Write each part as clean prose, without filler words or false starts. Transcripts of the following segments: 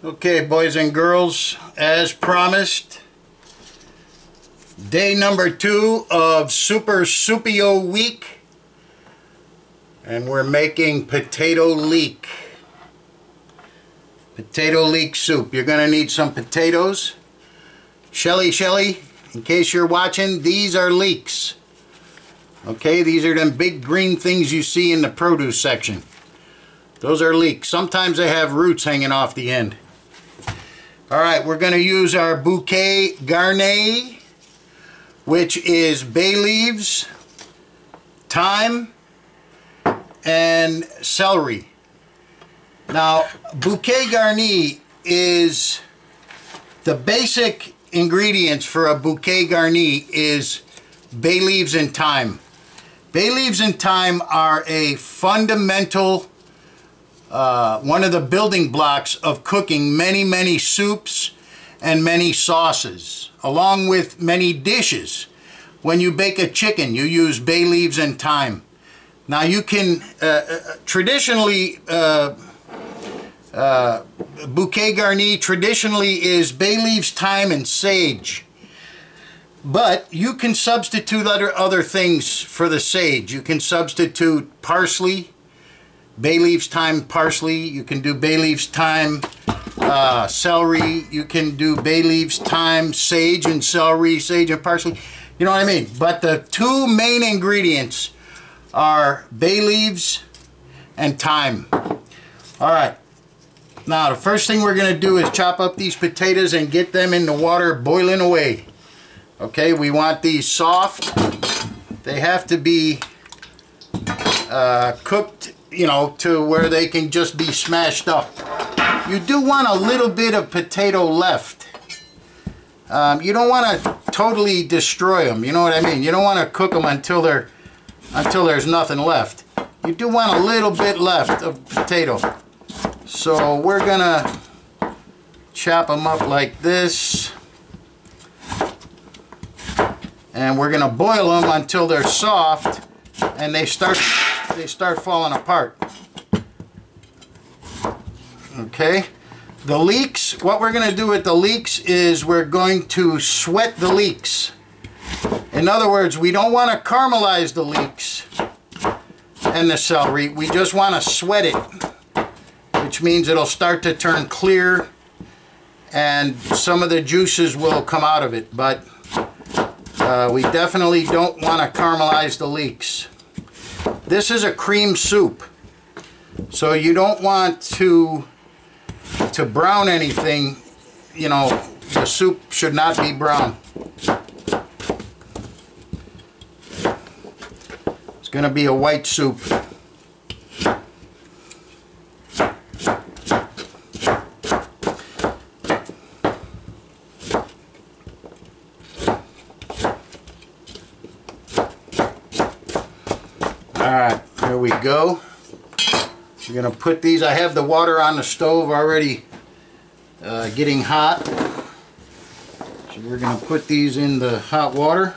Okay, boys and girls, as promised, day number 2 of Super Soupio week, and we're making potato leek. Potato leek soup. You're going to need some potatoes. Shelly, in case you're watching, these are leeks. Okay, these are them big green things you see in the produce section. Those are leeks. Sometimes they have roots hanging off the end. Alright, we're going to use our bouquet garni, which is bay leaves, thyme, and celery. Now, bouquet garni is the basic ingredients for a bouquet garni is bay leaves and thyme. Bay leaves and thyme are a fundamental one of the building blocks of cooking many soups and many sauces, along with many dishes. When you bake a chicken, you use bay leaves and thyme. Now you can, traditionally, bouquet garni traditionally is bay leaves, thyme, and sage. But you can substitute other things for the sage. You can substitute parsley, bay leaves, thyme, parsley. You can do bay leaves, thyme, celery. You can do bay leaves, thyme, sage and celery, sage and parsley. You know what I mean? But the two main ingredients are bay leaves and thyme. Alright. Now the first thing we're going to do is chop up these potatoes and get them in the water boiling away. Okay, we want these soft. They have to be cooked, you know, to where they can just be smashed up. You do want a little bit of potato left. You don't want to totally destroy them. You know what I mean? You don't want to cook them until there's nothing left. You do want a little bit left of potato. So we're gonna chop them up like this, and we're gonna boil them until they're soft and they start falling apart. Okay, the leeks, what we're going to do with the leeks is we're going to sweat the leeks. In other words, we don't want to caramelize the leeks and the celery. We just want to sweat it, which means it'll start to turn clear and some of the juices will come out of it. But we definitely don't want to caramelize the leeks. This is a cream soup, so you don't want to brown anything. You know, the soup should not be brown. It's going to be a white soup. Alright, here we go. We're going to put these, I have the water on the stove already getting hot. So we're going to put these in the hot water.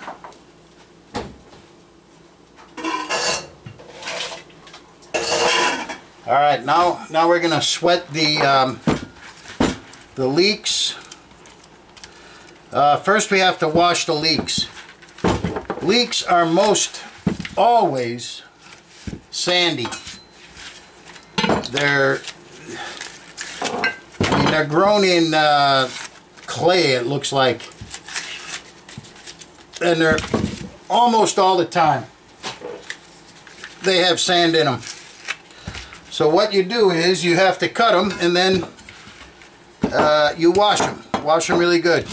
Alright, now we're going to sweat the leeks. First we have to wash the leeks. Leeks are most always sandy. They're grown in clay, it looks like, and they're almost all the time they have sand in them. So what you do is you have to cut them and then you wash them really good.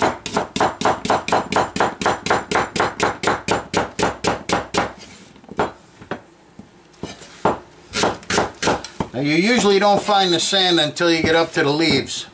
Now you usually don't find the sand until you get up to the leaves.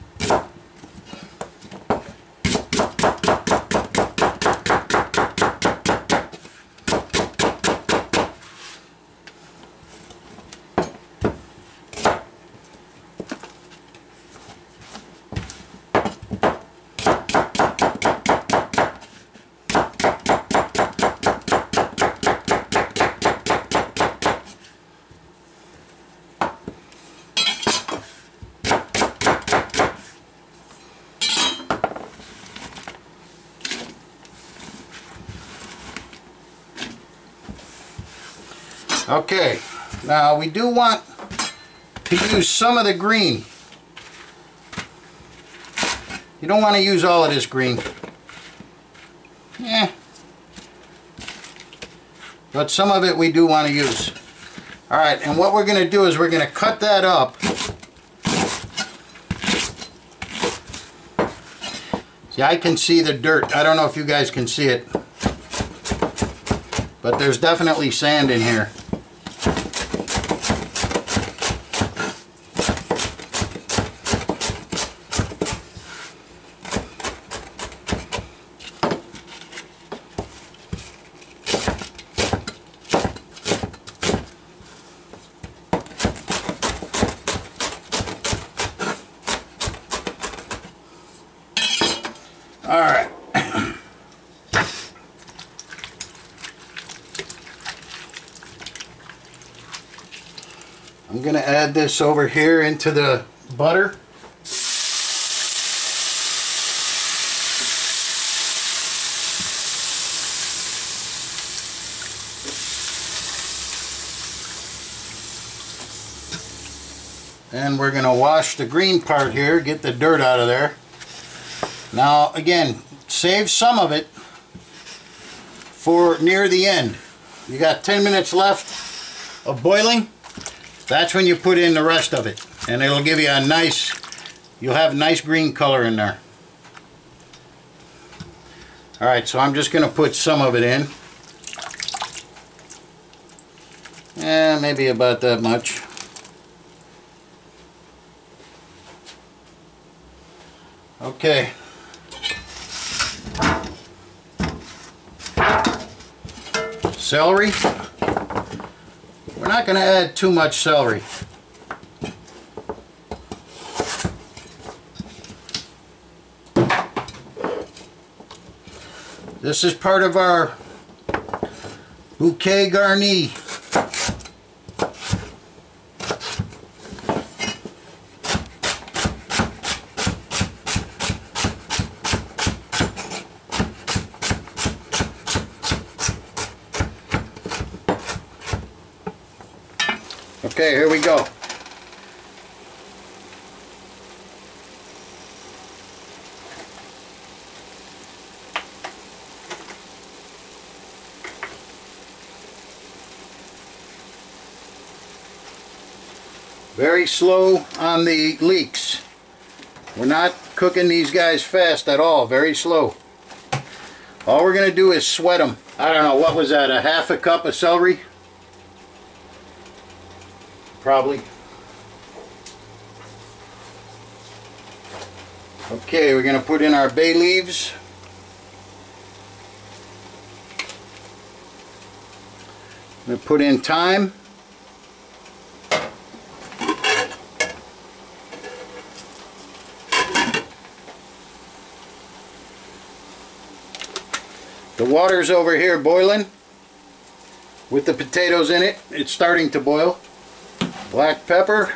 Okay, now we do want to use some of the green. You don't want to use all of this green. Yeah. But some of it we do want to use. Alright, and what we're going to do is we're going to cut that up. See, I can see the dirt. I don't know if you guys can see it. But there's definitely sand in here. All right. I'm going to add this over here into the butter. And we're going to wash the green part here, get the dirt out of there. Now again, save some of it for near the end. You got 10 minutes left of boiling. That's when you put in the rest of it. And it'll give you a nice, you'll have nice green color in there. Alright, so I'm just going to put some of it in. Yeah, maybe about that much. Okay. Celery. We're not going to add too much celery. This is part of our bouquet garni. Okay, here we go. Very slow on the leeks. We're not cooking these guys fast at all, very slow. All we're going to do is sweat them. I don't know, what was that, a half a cup of celery? Probably. Okay, we're going to put in our bay leaves. I'm going to put in thyme. The water's over here boiling with the potatoes in it. It's starting to boil. Black pepper.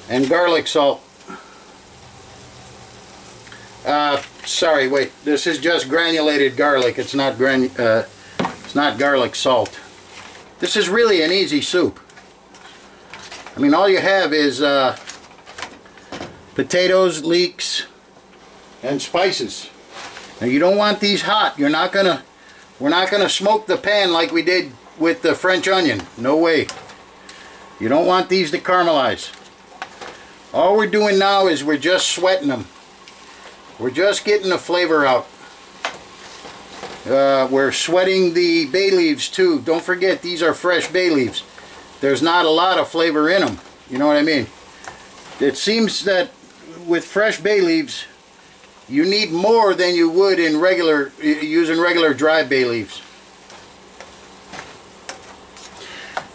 And garlic salt. Sorry, wait. This is just granulated garlic. It's not garlic salt. This is really an easy soup. I mean, all you have is potatoes, leeks, and spices. Now you don't want these hot. We're not gonna smoke the pan like we did with the French onion. No way. You don't want these to caramelize. All we're doing now is we're just sweating them. We're just getting the flavor out. We're sweating the bay leaves too. Don't forget, these are fresh bay leaves. There's not a lot of flavor in them. You know what I mean? It seems that with fresh bay leaves, you need more than you would in using regular dry bay leaves.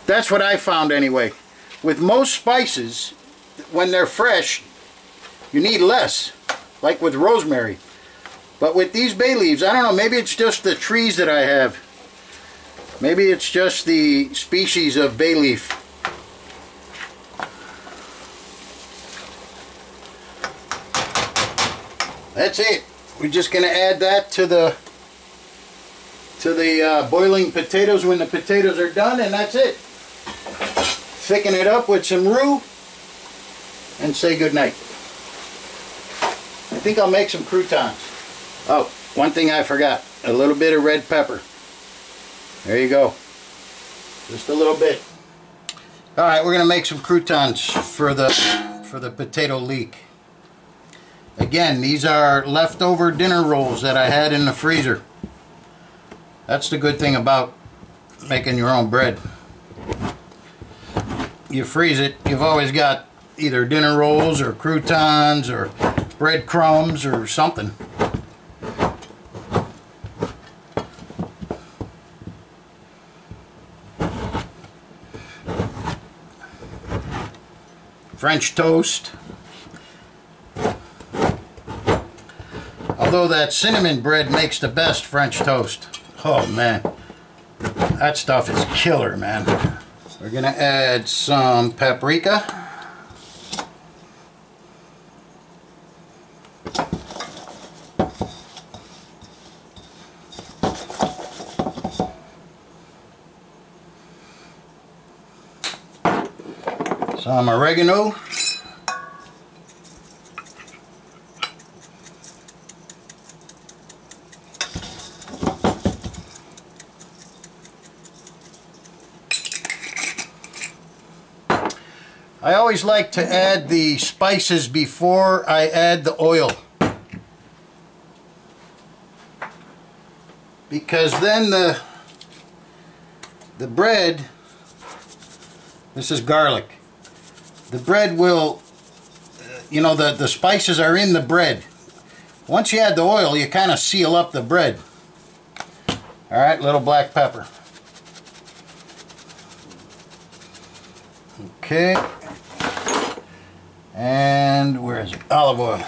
That's what I found anyway. With most spices, when they're fresh, you need less, like with rosemary. But with these bay leaves, I don't know, maybe it's just the trees that I have. Maybe it's just the species of bay leaf. that's it. We're just going to add that to the boiling potatoes when the potatoes are done, and that's it. Thicken it up with some roux and say goodnight. I think I'll make some croutons. Oh, one thing I forgot. A little bit of red pepper. There you go. Just a little bit. Alright, we're going to make some croutons for the potato leek. Again, these are leftover dinner rolls that I had in the freezer. That's the good thing about making your own bread. You freeze it, you've always got either dinner rolls or croutons or breadcrumbs or something. French toast. Although that cinnamon bread makes the best French toast. Oh man, that stuff is killer, man. We're gonna add some paprika. Some oregano. I always like to add the spices before I add the oil, because then the bread, this is garlic, the bread will, you know, the spices are in the bread. Once you add the oil, you kind of seal up the bread. Alright, little black pepper. Okay. And where is it? Olive oil.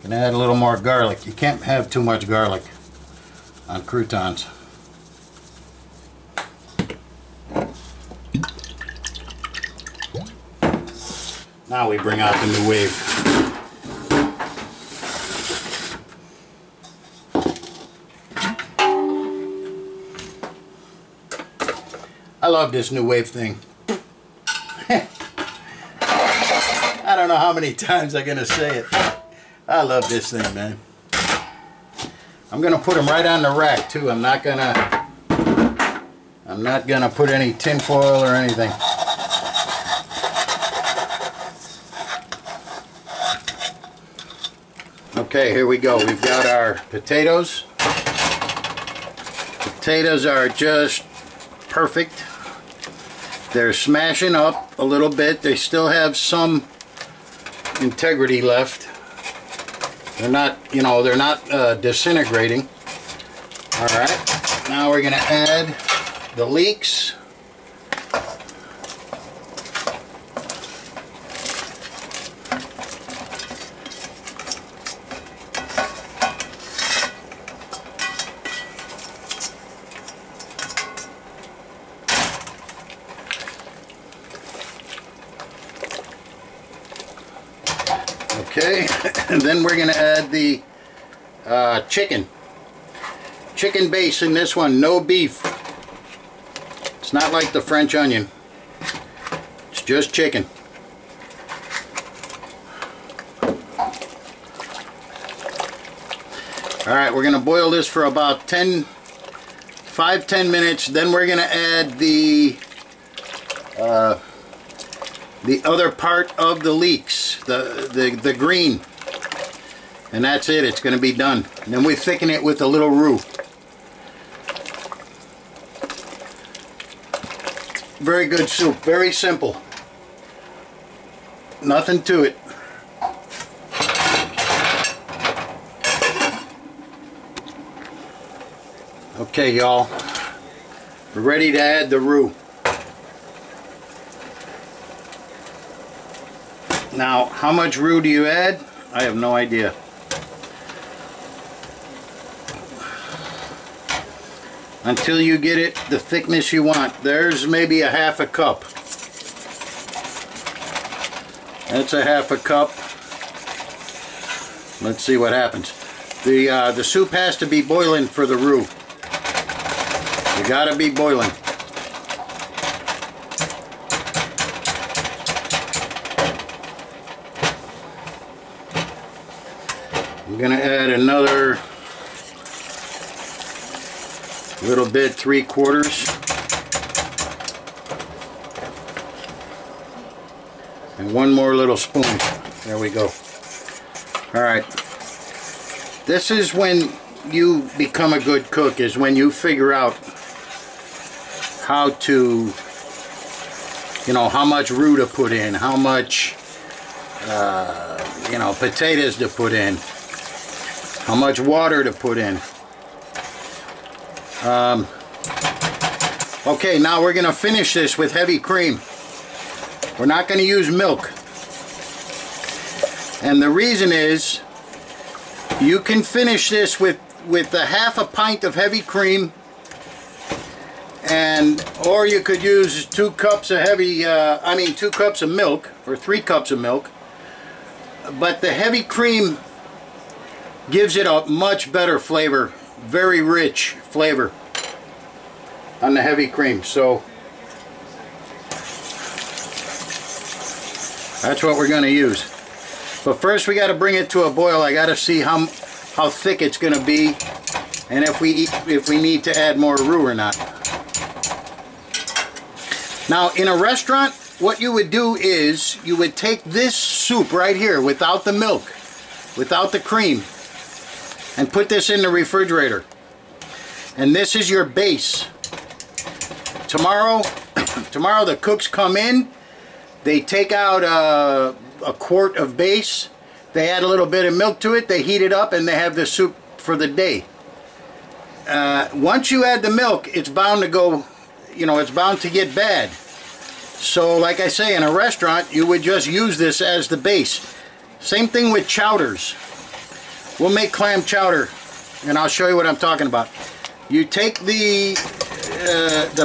Gonna add a little more garlic. You can't have too much garlic on croutons. Now we bring out the new wave. I love this new wave thing. I don't know how many times I'm gonna say it. I love this thing, man. I'm gonna put them right on the rack too. I'm not gonna put any tin foil or anything. Okay, here we go. We've got our potatoes. Potatoes are just perfect. They're smashing up a little bit. They still have some integrity left. They're not, you know, they're not disintegrating. Alright, now we're going to add the leeks. Okay, and then we're going to add the chicken base in this one, no beef. It's not like the French onion, it's just chicken. Alright, we're going to boil this for about 5-10 minutes. Then we're going to add the other part of the leeks, the green, and that's it. It's going to be done. And then we thicken it with a little roux. Very good soup, very simple, nothing to it. Okay, y'all, we're ready to add the roux. Now, how much roux do you add? I have no idea. until you get it the thickness you want. There's maybe a half a cup. That's a half a cup. Let's see what happens. The soup has to be boiling for the roux. You gotta be boiling. I'm gonna add another little bit, 3/4. And one more little spoon. There we go. Alright. This is when you become a good cook, is when you figure out how to, you know, how much roux to put in, how much, you know, potatoes to put in, how much water to put in. Okay, now we're going to finish this with heavy cream. We're not going to use milk. And the reason is, you can finish this with a half a pint of heavy cream, or you could use 2 cups of 2 cups of milk, or 3 cups of milk. But the heavy cream gives it a much better flavor, very rich flavor on the heavy cream. So that's what we're going to use. But first we got to bring it to a boil. I got to see how thick it's going to be, and if we need to add more roux or not. Now in a restaurant, what you would do is you would take this soup right here without the milk, without the cream, and put this in the refrigerator. And this is your base. Tomorrow the cooks come in, they take out a quart of base, they add a little bit of milk to it, they heat it up, and they have the soup for the day. Once you add the milk, it's bound to go, you know, it's bound to get bad. So like I say, in a restaurant, you would just use this as the base. Same thing with chowders. We'll make clam chowder, and I'll show you what I'm talking about. You take the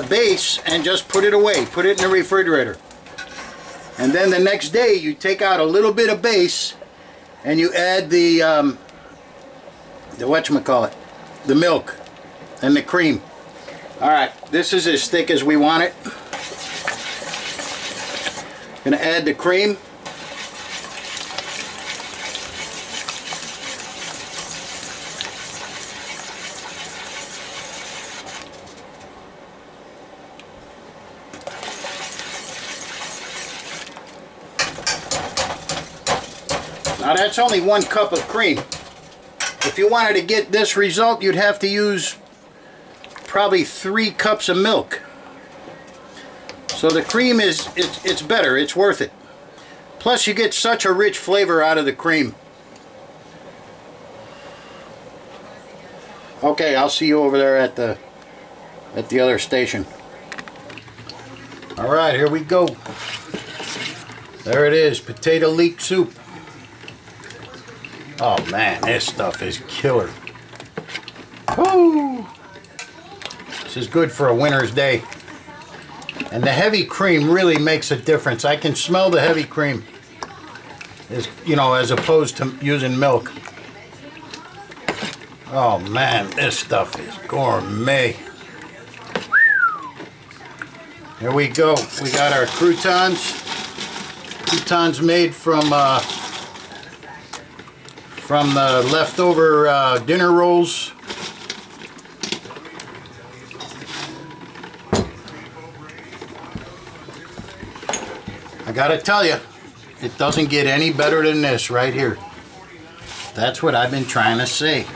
base and just put it away, put it in the refrigerator. And then the next day you take out a little bit of base and you add the whatchamacallit, the milk and the cream. Alright, this is as thick as we want it. Gonna add the cream. Now that's only 1 cup of cream. If you wanted to get this result, you'd have to use probably 3 cups of milk. So the cream it's better, it's worth it. Plus you get such a rich flavor out of the cream. Okay, I'll see you over there at the other station. Alright, here we go. There it is, potato leek soup. Oh man, this stuff is killer. Woo! This is good for a winter's day. And the heavy cream really makes a difference. I can smell the heavy cream, you know, as opposed to using milk. Oh man, this stuff is gourmet. Here we go. We got our croutons. Croutons made from the leftover dinner rolls. I gotta tell you, it doesn't get any better than this right here. That's what I've been trying to say.